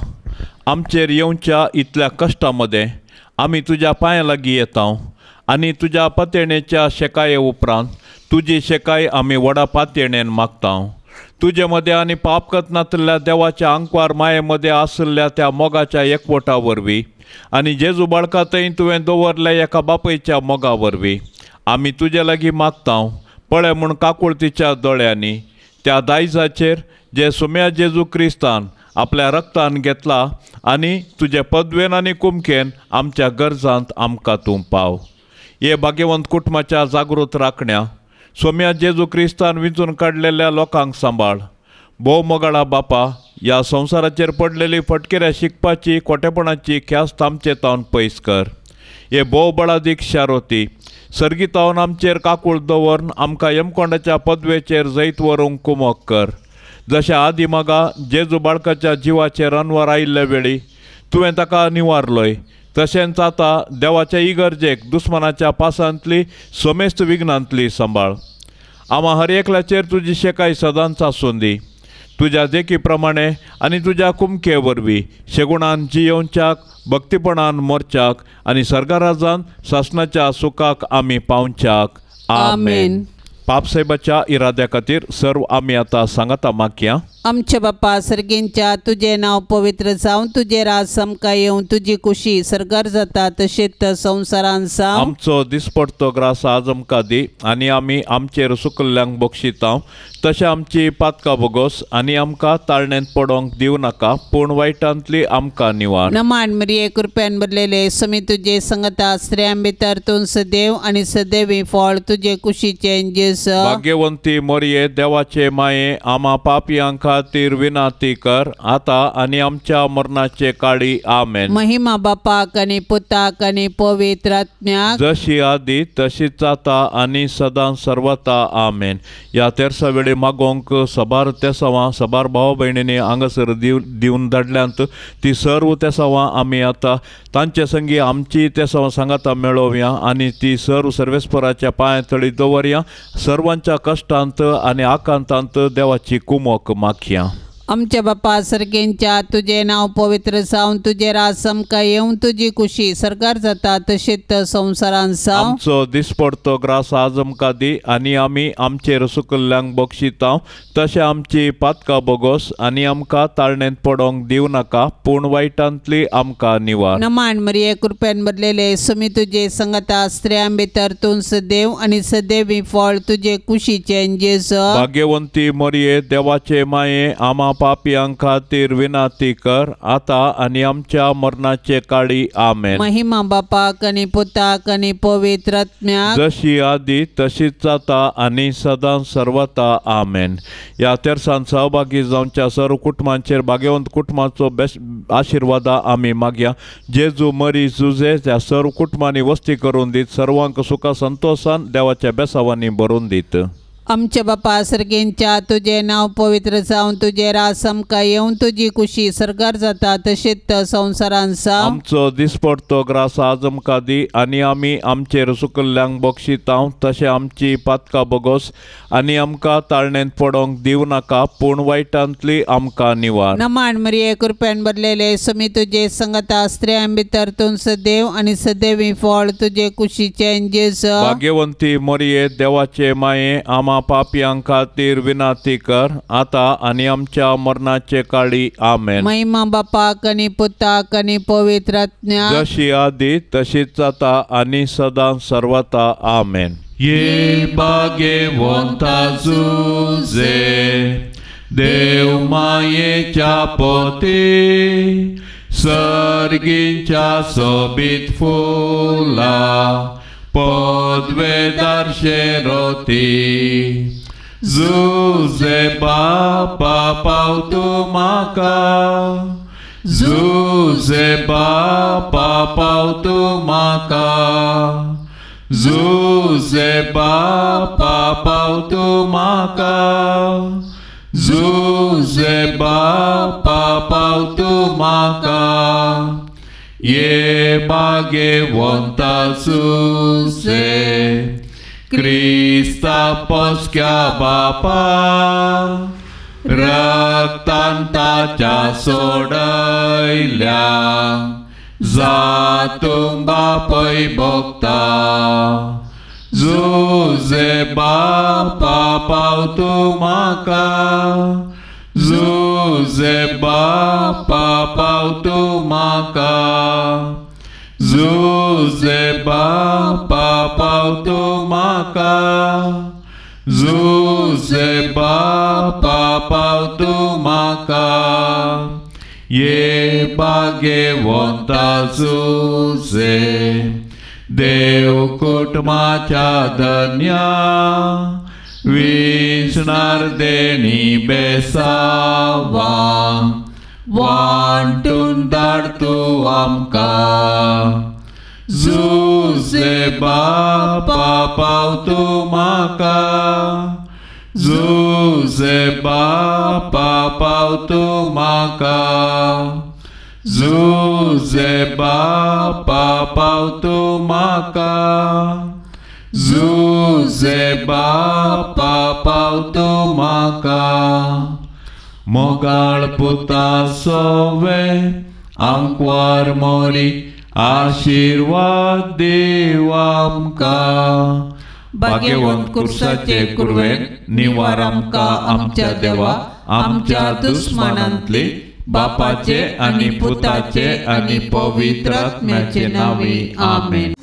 आमचेर येवच्या इतल्या कश्टां मदें आमी तुज्या पांया लागीं येता आनी तुज्या पातयणेच्या शेकाये उपरांत तुजी शेकाय आमी व्हडा पातयणेन मागता. तुजे मदें आनी पाप करनातल्या देवाच्या आंकवार माये मदें आसल्या त्या मोगाच्या एकवटा वरवीं आनी जेजू बाळका थंय तुवें दवरल्या एका बापयच्या मोगा वरवीं आमी तुजे लागीं मागता. पळय म्हूण काकुळतीच्या दोळ्यांनी त्या दायजाचेर जे सुम्या जेजू क्रिस्तान आपल्या रक्तान घेतला आनी तुजे पदवेन आनी कुमकेन आमच्या गरजांत आमकां तूं पाव. हे भाग्यवंत कुटुंबाच्या जागृत राखण्या सोम्या जेजू क्रिस्तान विंचून काडलेल्या लोकांक सांबाळ. भोव मोगाळा बापा, ह्या संवसाराचेर पडलेली फटकेऱ्या शिकपाची खोटेपणाची ख्यास्त आमचे तावन पयस कर. हे भोव बळादीक शारोती सर्गीतावन आमचेर काकूळ दवरून आमकां यमकोंडाच्या पदवेचेर जैत व्हरूंक कुमोग कर. जशें आदी मागा जेजू बाळकाच्या जिवाचेर अनवर आयिल्ले वेळी तुवें ताका निवारलोय, तशेंच आतां देवाच्या इगर्जेक दुस्मानाच्या पासांतली सोमेस्त विघ्नांतली सांबाळ. आम्हा हर एकल्याचेर तुजी शेकाय सदांच आसूं दी. तुज्या देखी प्रमाणे आनी तुज्या कुमके वरवीं शेगुणान जियोवच्याक, भक्तीपणान मोरच्याक आनी सर्गाराजान शासनाच्या सुखाक आमी पावच्याक. आमेन. पापसाहेबाच्या इराद्या खातीर सर्व आमी आतां सांगाता मागया. आमच्या बाप्पा सर्गेंच्या तुझे नाव पवित्र जावं, तुझे राज समका येवं, तुझी कुशी सरकार जाता तशेंच संवसारान जावं. आमचो दिसपडतो ग्रास आज आमकां दी, आनी आमी आमचेर सुकल्ल्यांक बक्षितांव. तशें आमची पातकां बोगोस आनी आमकां ताळणेंत पडोंक दिवं नाका, पूण वायटांतली आमकां निवार. नमान मरिये कृपेन भरलेले समी तुझे संगता स्त्रियां भितर तूं सदैव आनी सदैवी फळ तुझे कुशीचे जेसु. भाग्यवंती मरिये देवाचे माये, आमा पापियां खातीर विनाती कर, आता आनी आमच्या मरणाचे काळी. आमेन. महिमा बापाक आनी पुताक आनी पवित्र आत्म्याक, जशी आदी तशीच आता आनी सदां सर्वता. आमेन. या तेरसा वेळी मागोंक सबार तेसावां सबार भाव भयणींनी हांगासर दिवन धाडल्यांत ती सर्व तेसावां आमी आतां तांचे संगी आमची तेसावां सांगाता मेळोवया आनी ती सर्व सर्वेस्पराच्या पांय तळी दवरया. सर्वांच्या कश्टांत आनी आकांतांत देवाची कुमोक मागया. आमच्या बाप्पा सर्गेंच्या तुझे नाव पवित्र जावं, तुझे राज समका येवं, तुझी कुशी सरकार जाता तशेंच संवसारान जावं. आमचो दिसपडतो ग्रास आज आमकां दी, आनी आमी आमचेर सुकल्ल्यांक बक्षितांव. तशें आमची पातकां बोगोस आनी आमकां ताळणेंत पडोंक दिवं नाका, पूण वायटांतली आमकां निवार. नमान मरिये कृपेन भरलेले समी तुझे संगता स्त्रियां भितर तूं सदैव आनी सदैवी फळ तुझे कुशीचे जेसु. भाग्यवंती मरिये देवाचे माये, आमा पापियां खातीर विनाती कर, आता आनी आमच्या मरणाचे काळी. आमेन. महिमा बापाक आनी पुताक आनी पवित्र आत्म्याक, जशी आदी तशीच आता आनी सदां सर्वता. आमेन. या तेरसान सहभागी जावच्या सर्व कुटुंबांचेर भाग्यवंत कुटुंबाचो आशिर्वादा आमी मागया. जेजू मरी जुजे त्या सर्व कुटुंबांनी वस्ती करून दीत, सर्वांक सुखा संतोषान देवाच्या बेसावांनी भरून दीत. आमच्या बाप्पा सर्गेंच्या तुझे नाव पवित्र जावं, तुझे राज समका येवं, तुझी कुशी सरकार जाता तशेंच संवसारान जावं. आमचो दिसपडतो ग्रास आज आमकां दी, आनी आमी आमचेर सुकल्ल्यांक बक्षितांव. तशें आमची पातकां बोगोस आनी आमकां ताळणेंत पडोंक दिवं नाका, पूण वायटांतली आमकां निवार. नमान मरिये कृपेन भरलेले समी तुझे संगता स्त्रियां भितर तूं सदैव आनी सदैवी फळ तुझे कुशीचे जेसु. भाग्यवंती मरिये देवाचे माये, आमा पापियां खातीर विनाती कर, आता आनी आमच्या मरणाचे काळी. आमेन. महिमा बापाक आनी पुताक आनी पवित्र आत्म्याक, जशी आदी तशीच आता आनी सदां सर्वता. आमेन. ये भाग्यवंता जुजे देव मायेच्या पोती, सर्गींच्या सोबीत फुला पदवेदार शेरोती. जुजे बापा पाव तूं म्हाका, जुजे बापा पाव तूं म्हाका, जुजे बापा पाव तूं म्हाका, जुजे बापा पाव तूं म्हाका. ये भाग्यवंता जुजे क्रिस्ता पोसक्या बापा, रक्तान ताच्या सोडयल्या जातूं बापय भोगता. जुजे बापा पाव तूं म्हाका, जुजे बापा पाव तूं म्हाका, जुजे बापा पाव तूं म्हाका, जुजे बापा पाव तूं म्हाका. ये भाग्यवंता जुजे देव कुटुंबाच्या धन्या, विसणार देणी बेसावा वांटून धाड तूं आमकां. जुजे बापा पाव तूं म्हाका, जुजे बापा पाव तूं म्हाका, जुजे बापा पाव तूं म्हाका, जुजे बापा पाव तूं म्हाका. मोगाळ पुता सोवे आंकवार मोरी, आशीर्वाद देव आमकां. भाग्यवंत कुर्साचे कुरवेन निवार आमकां आमच्या देवा. आमच्या दुश्मनांतले, बापाचे आणि पुताचे आणि पवित्र आत्म्याचे नावे. आमेन.